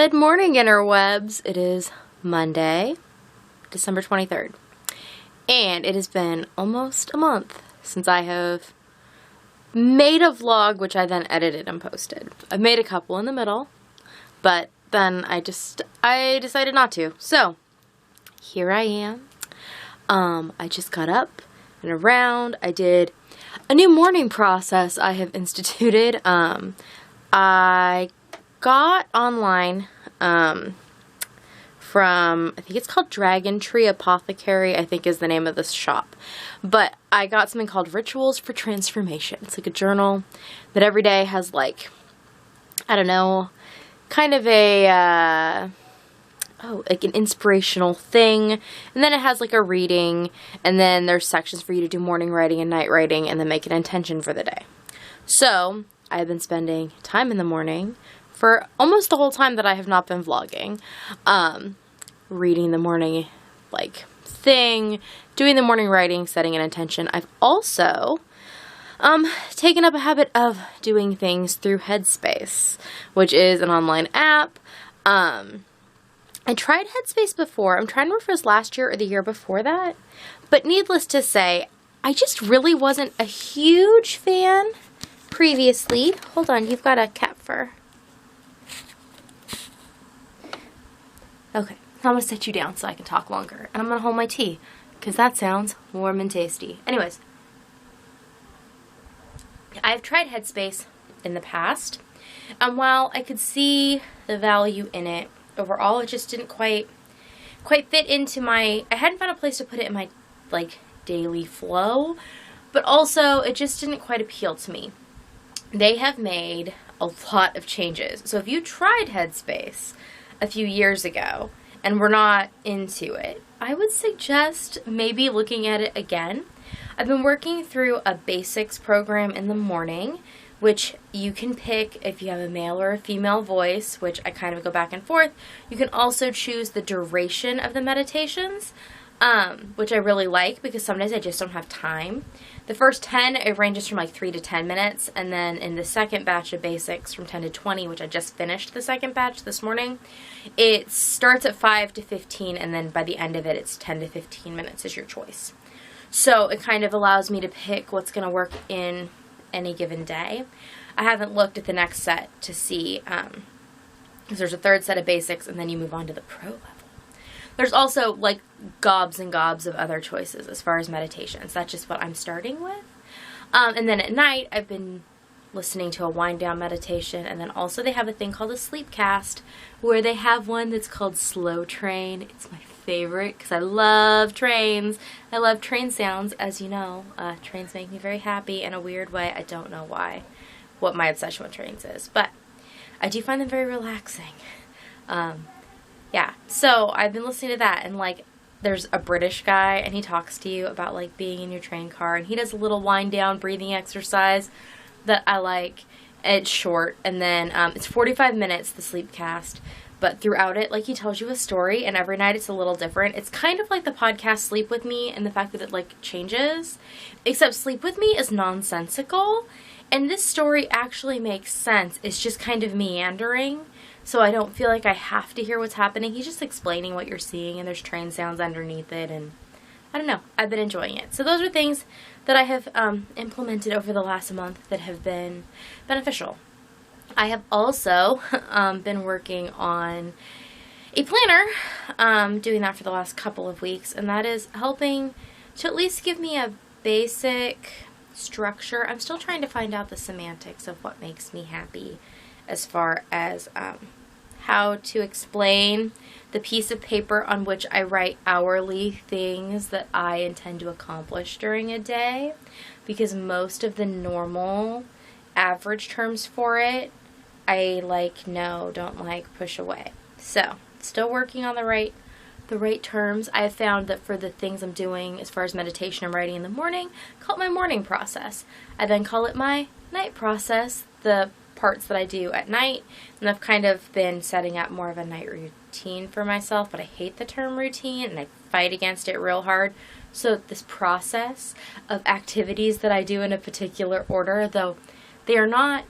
Good morning, Interwebs. It is Monday, December 23rd, and it has been almost a month since I have made a vlog, which I then edited and posted. I've made a couple in the middle, but then I decided not to. So, here I am. I just got up and around. I did a new morning process I have instituted. I got online from, I think it's called Dragon Tree Apothecary, I think is the name of this shop. But I got something called Rituals for Transformation. It's like a journal that every day has like, I don't know, kind of a, like an inspirational thing. And then it has like a reading. And then there's sections for you to do morning writing and night writing and then make an intention for the day. So I've been spending time in the morning for almost the whole time that I have not been vlogging, reading the morning, like, thing, doing the morning writing, setting an intention. I've also, taken up a habit of doing things through Headspace, which is an online app. I tried Headspace before. I'm trying to remember if it was last year or the year before that, but needless to say, I just really wasn't a huge fan previously. Hold on, you've got a cat fur. Okay, I'm going to set you down so I can talk longer. And I'm going to hold my tea, because that sounds warm and tasty. Anyways, I've tried Headspace in the past, and while I could see the value in it, overall it just didn't quite fit into my, I hadn't found a place to put it in my, like, daily flow, but also it just didn't quite appeal to me. They have made a lot of changes. So if you tried Headspace a few years ago and were not into it, I would suggest maybe looking at it again. I've been working through a basics program in the morning, which you can pick if you have a male or a female voice, which I kind of go back and forth. You can also choose the duration of the meditations, which I really like because sometimes I just don't have time. The first 10, it ranges from like 3 to 10 minutes, and then in the second batch of basics from 10 to 20, which I just finished the second batch this morning, it starts at 5 to 15, and then by the end of it, it's 10 to 15 minutes is your choice. So it kind of allows me to pick what's going to work in any given day. I haven't looked at the next set to see, because there's a third set of basics, and then you move on to the pro level. There's also, like, gobs and gobs of other choices as far as meditations. That's just what I'm starting with. And then at night, I've been listening to a wind-down meditation. And then also they have a thing called a sleep cast, where they have one that's called Slow Train. It's my favorite because I love trains. I love train sounds, as you know. Trains make me very happy in a weird way. I don't know why, what my obsession with trains is. But I do find them very relaxing. Yeah, so I've been listening to that, and like, there's a British guy, and he talks to you about like being in your train car, and he does a little wind down breathing exercise that I like. It's short, and then it's 45 minutes, the sleep cast, but throughout it, like, he tells you a story, and every night it's a little different. It's kind of like the podcast Sleep With Me, and the fact that it like changes, except Sleep With Me is nonsensical, and this story actually makes sense. It's just kind of meandering. So I don't feel like I have to hear what's happening. He's just explaining what you're seeing, and there's train sounds underneath it, and I don't know. I've been enjoying it. So those are things that I have implemented over the last month that have been beneficial. I have also been working on a planner, doing that for the last couple of weeks, and that is helping to at least give me a basic structure. I'm still trying to find out the semantics of what makes me happy as far as how to explain the piece of paper on which I write hourly things that I intend to accomplish during a day, because most of the normal average terms for it I like, no, don't like, push away. So still working on the right terms. I have found that for the things I'm doing as far as meditation and writing in the morning, call it my morning process. I then call it my night process, the parts that I do at night, and I've kind of been setting up more of a night routine for myself, but I hate the term routine and I fight against it real hard. So this process of activities that I do in a particular order, though they are not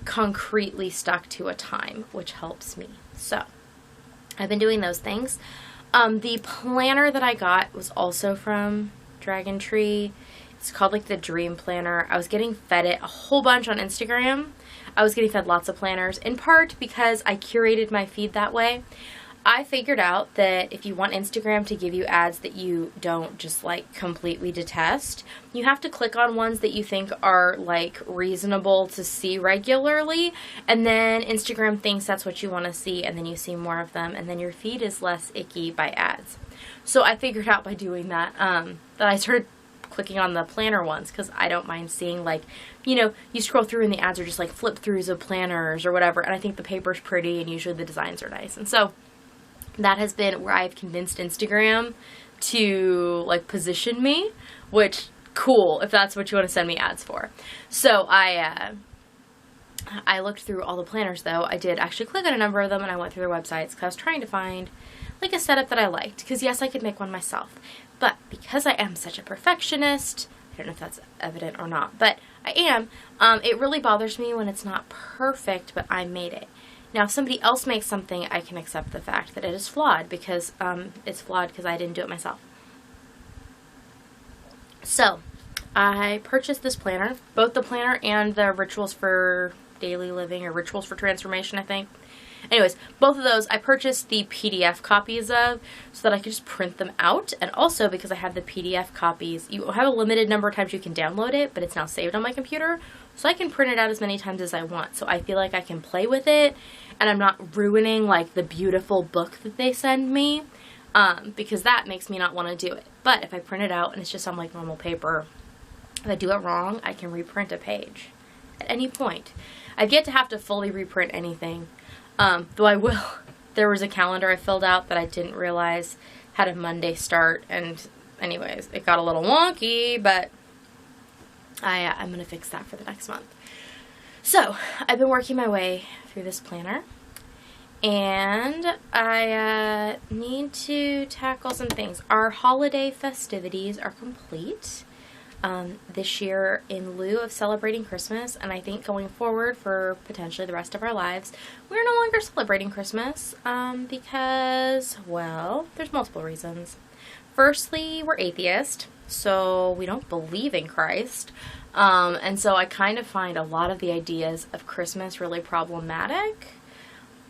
concretely stuck to a time, which helps me. So I've been doing those things. The planner that I got was also from Dragon Tree. It's called like the Dream Planner. I was getting fed it a whole bunch on Instagram. I was getting fed lots of planners, in part because I curated my feed that way. I figured out that if you want Instagram to give you ads that you don't just like completely detest, you have to click on ones that you think are like reasonable to see regularly, and then Instagram thinks that's what you want to see, and then you see more of them, and then your feed is less icky by ads. So I figured out by doing that, that I started clicking on the planner ones, because I don't mind seeing, like, you know, you scroll through and the ads are just like flip throughs of planners or whatever, and I think the paper's pretty and usually the designs are nice. And so that has been where I've convinced Instagram to like position me, which cool if that's what you want to send me ads for. So I looked through all the planners though. I did actually click on a number of them, and I went through their websites because I was trying to find like a setup that I liked, because yes, I could make one myself, but because I am such a perfectionist, I don't know if that's evident or not, but I am, it really bothers me when it's not perfect, but I made it. Now, if somebody else makes something, I can accept the fact that it is flawed, because it's flawed because I didn't do it myself. So, I purchased this planner, both the planner and the Rituals for Daily Living, or Rituals for Transformation, I think. Anyways, both of those I purchased the PDF copies of so that I could just print them out, and also because I have the PDF copies, you have a limited number of times you can download it, but it's now saved on my computer, so I can print it out as many times as I want, so I feel like I can play with it, and I'm not ruining like the beautiful book that they send me, because that makes me not want to do it. But if I print it out and it's just on like normal paper, if I do it wrong, I can reprint a page at any point. I've yet to have to fully reprint anything. Though I will. There was a calendar I filled out that I didn't realize had a Monday start, and anyways, it got a little wonky, but I'm going to fix that for the next month. So, I've been working my way through this planner, and I need to tackle some things. Our holiday festivities are complete. This year, in lieu of celebrating Christmas, and I think going forward for potentially the rest of our lives, we're no longer celebrating Christmas, because, well, there's multiple reasons. Firstly, we're atheist, so we don't believe in Christ, and so I kind of find a lot of the ideas of Christmas really problematic,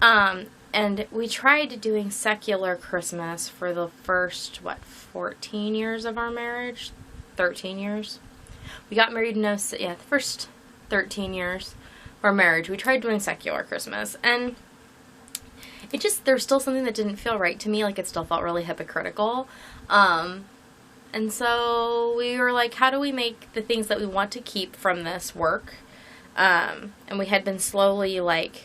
and we tried doing secular Christmas for the first, 14 years of our marriage? 13 years. We got married in the first 13 years of our marriage. We tried doing secular Christmas, and it just, there's still something that didn't feel right to me. Like, it still felt really hypocritical. And so we were like, how do we make the things that we want to keep from this work? And we had been slowly, like,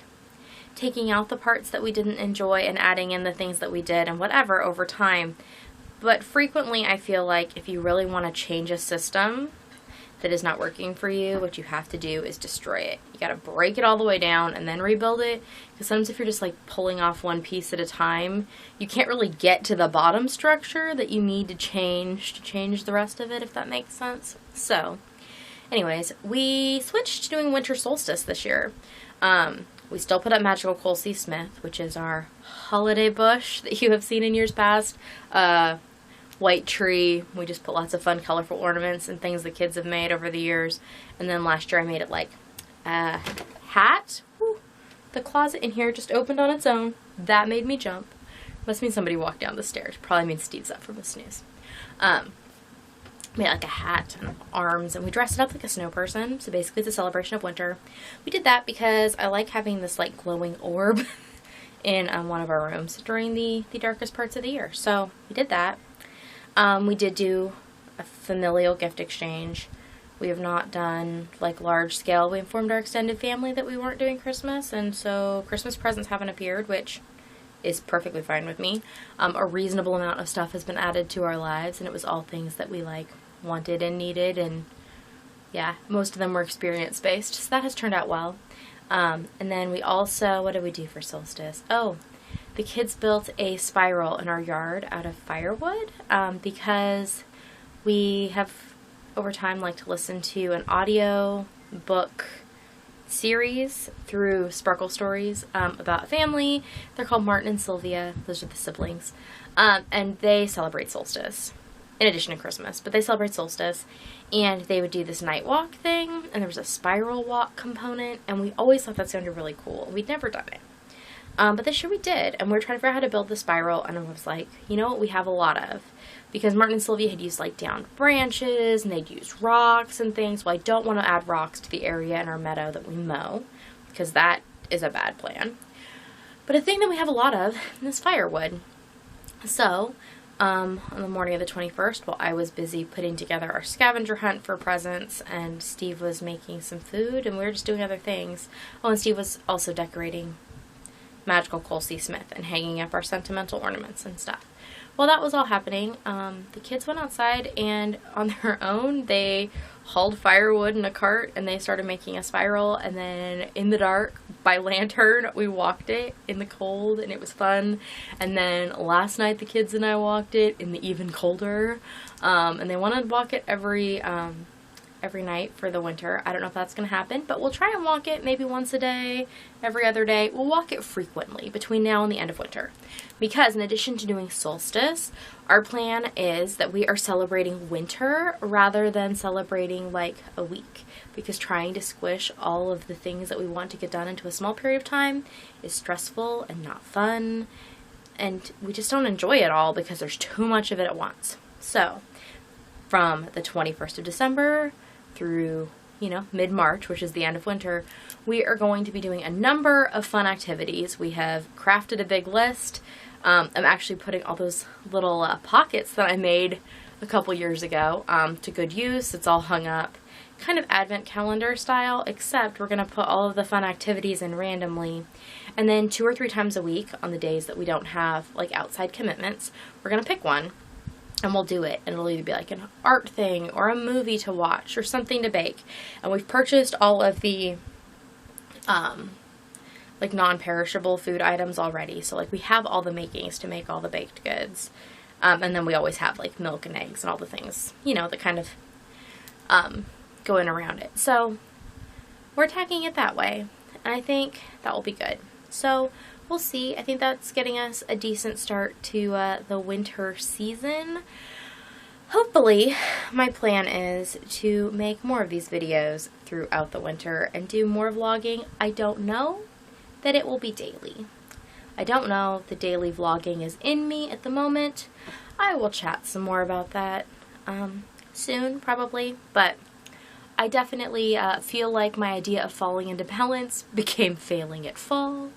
taking out the parts that we didn't enjoy and adding in the things that we did and whatever over time. But frequently I feel like if you really want to change a system that is not working for you, what you have to do is destroy it. You got to break it all the way down and then rebuild it. Because sometimes if you're just like pulling off one piece at a time, you can't really get to the bottom structure that you need to change the rest of it, if that makes sense. So, anyways, we switched to doing winter solstice this year. We still put up Magical Colsey Smith, which is our holiday bush that you have seen in years past. White tree. We just put lots of fun, colorful ornaments and things the kids have made over the years. And then last year I made it like a hat. Woo. The closet in here just opened on its own. That made me jump. Must mean somebody walked down the stairs. Probably means Steve's up from the snooze. Made like a hat and arms, and we dressed it up like a snow person. So basically it's a celebration of winter. We did that because I like having this like glowing orb in one of our rooms during the darkest parts of the year. So we did that. We did do a familial gift exchange. We have not done like large scale. We informed our extended family that we weren't doing Christmas, and so Christmas presents haven't appeared, which is perfectly fine with me. A reasonable amount of stuff has been added to our lives, and it was all things that we like wanted and needed, and yeah, most of them were experience based, so that has turned out well. And then we also, what did we do for solstice? Oh, the kids built a spiral in our yard out of firewood, because we have over time liked to listen to an audio book series through Sparkle Stories about a family. They're called Martin and Sylvia. Those are the siblings. And they celebrate solstice, in addition to Christmas. But they celebrate solstice. And they would do this night walk thing. And there was a spiral walk component. And we always thought that sounded really cool. We'd never done it. But this year we did. And we were trying to figure out how to build the spiral. And I was like, you know what we have a lot of? Because Martin and Sylvia had used like down branches and they'd use rocks and things. Well, I don't want to add rocks to the area in our meadow that we mow, because that is a bad plan. But a thing that we have a lot of is firewood. So, on the morning of the 21st, while I was busy putting together our scavenger hunt for presents, and Steve was making some food, and we were just doing other things. Oh, and Steve was also decorating Magical Cole C. Smith and hanging up our sentimental ornaments and stuff. While that was all happening, the kids went outside, and on their own, they hauled firewood in a cart, and they started making a spiral, and then in the dark, by lantern, we walked it in the cold, and it was fun. And then last night, the kids and I walked it in the even colder, and they want to walk it every night for the winter. I don't know if that's going to happen, but we'll try and walk it maybe once a day, every other day. We'll walk it frequently between now and the end of winter. Because in addition to doing solstice, our plan is that we are celebrating winter rather than celebrating like a week. Because trying to squish all of the things that we want to get done into a small period of time is stressful and not fun. And we just don't enjoy it all because there's too much of it at once. So, from the 21st of December through, mid-March, which is the end of winter, we are going to be doing a number of fun activities. We have crafted a big list. I'm actually putting all those little pockets that I made a couple years ago to good use. It's all hung up, kind of advent calendar style, except we're going to put all of the fun activities in randomly. And then 2 or 3 times a week, on the days that we don't have like outside commitments, we're going to pick one. And we'll do it, and it'll either be like an art thing or a movie to watch or something to bake. And we've purchased all of the like non-perishable food items already. So like we have all the makings to make all the baked goods. And then we always have like milk and eggs and all the things, that kind of go in around it. So we're attacking it that way, and I think that will be good. So we'll see. I think that's getting us a decent start to the winter season. Hopefully, my plan is to make more of these videos throughout the winter and do more vlogging. I don't know that it will be daily. I don't know if the daily vlogging is in me at the moment. I will chat some more about that soon, probably, but I definitely feel like my idea of falling into balance became failing at fall.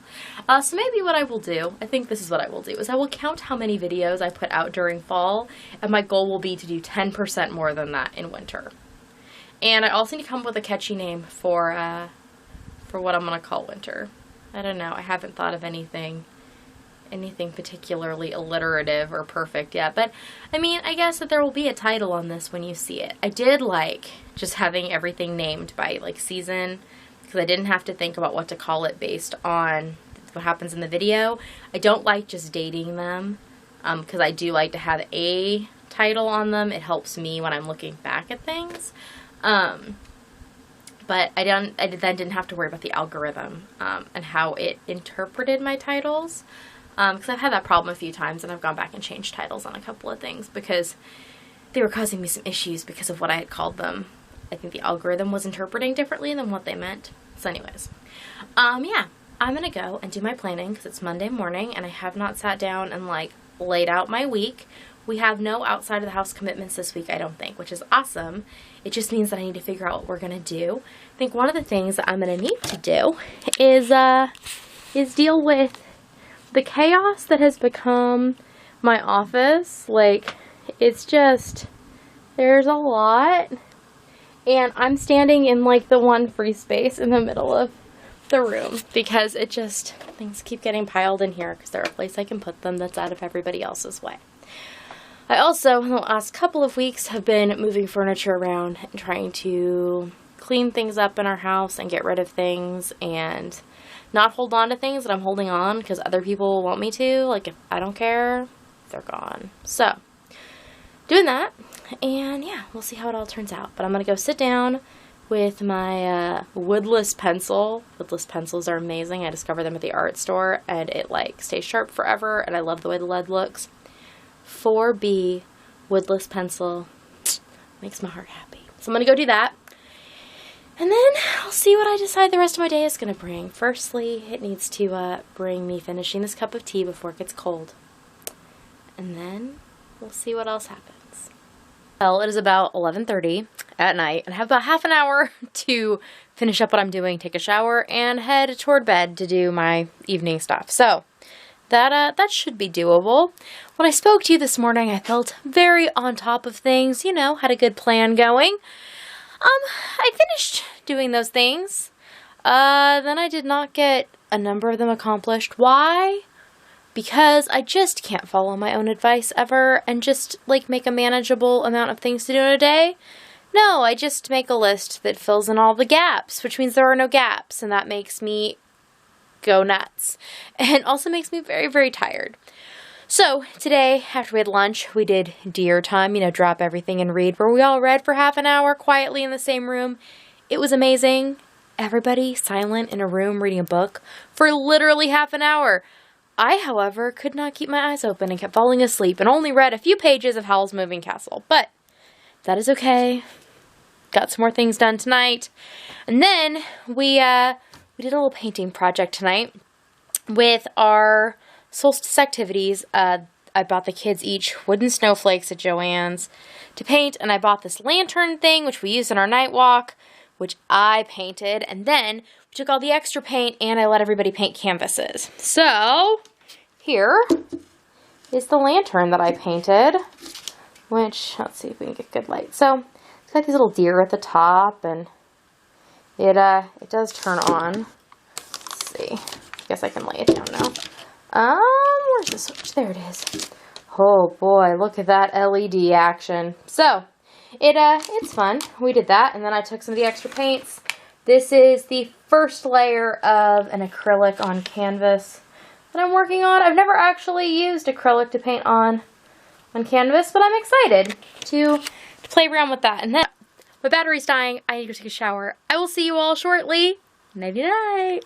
So maybe what I will do, I think this is what I will do, is I will count how many videos I put out during fall, and my goal will be to do 10% more than that in winter. And I also need to come up with a catchy name for what I'm going to call winter. I don't know, I haven't thought of anything particularly alliterative or perfect yet, but I mean, I guess that there will be a title on this when you see it. I did like just having everything named by like season, because I didn't have to think about what to call it based on what happens in the video. I don't like just dating them, because I do like to have a title on them. It helps me when I'm looking back at things. But I then didn't have to worry about the algorithm and how it interpreted my titles. Because I've had that problem a few times, and I've gone back and changed titles on a couple of things because they were causing me some issues because of what I had called them. I think the algorithm was interpreting differently than what they meant. So anyways, yeah, I'm going to go and do my planning because it's Monday morning, and I have not sat down and like laid out my week. We have no outside of the house commitments this week, I don't think, which is awesome. It just means that I need to figure out what we're going to do. I think one of the things that I'm going to need to do is deal with the chaos that has become my office. Like, it's just, there's a lot, and I'm standing in like the one free space in the middle of the room because it just, things keep getting piled in here because there's a place I can put them that's out of everybody else's way. I also, in the last couple of weeks, have been moving furniture around and trying to clean things up in our house and get rid of things and not hold on to things that I'm holding on because other people want me to. Like, if I don't care, they're gone. So, doing that, and yeah, we'll see how it all turns out. But I'm going to go sit down, with my woodless pencil. Woodless pencils are amazing. I discovered them at the art store, and it like stays sharp forever, and I love the way the lead looks. 4B woodless pencil makes my heart happy. So I'm gonna go do that, and then I'll see what I decide the rest of my day is gonna bring. Firstly, it needs to bring me finishing this cup of tea before it gets cold, and then we'll see what else happens. Well, it is about 11:30 at night, and I have about half an hour to finish up what I'm doing, take a shower, and head toward bed to do my evening stuff. So that should be doable. When I spoke to you this morning, I felt very on top of things, you know, had a good plan going. I finished doing those things. Then I did not get a number of them accomplished. Why? Because I just can't follow my own advice ever and just, like, make a manageable amount of things to do in a day. No, I just make a list that fills in all the gaps, which means there are no gaps, and that makes me go nuts. And also makes me very, very tired. So, today, after we had lunch, we did deer time, you know, drop everything and read, where we all read for half an hour quietly in the same room. It was amazing. Everybody silent in a room reading a book for literally half an hour. I, however, could not keep my eyes open and kept falling asleep and only read a few pages of Howl's Moving Castle. But that is okay. Got some more things done tonight. And then we did a little painting project tonight with our solstice activities. I bought the kids each wooden snowflakes at Joann's to paint, and I bought this lantern thing, which we used in our night walk, which I painted, and then we took all the extra paint and I let everybody paint canvases. So, here is the lantern that I painted, which, let's see if we can get good light. So, it's got these little deer at the top, and it does turn on. Let's see. I guess I can lay it down now. Where's the switch? There it is. Oh boy, look at that LED action. So, it's fun. We did that, and then I took some of the extra paints. This is the first layer of an acrylic on canvas that I'm working on. I've never actually used acrylic to paint on canvas, but I'm excited to play around with that. And then my battery's dying. I need to take a shower. I will see you all shortly. Nighty night.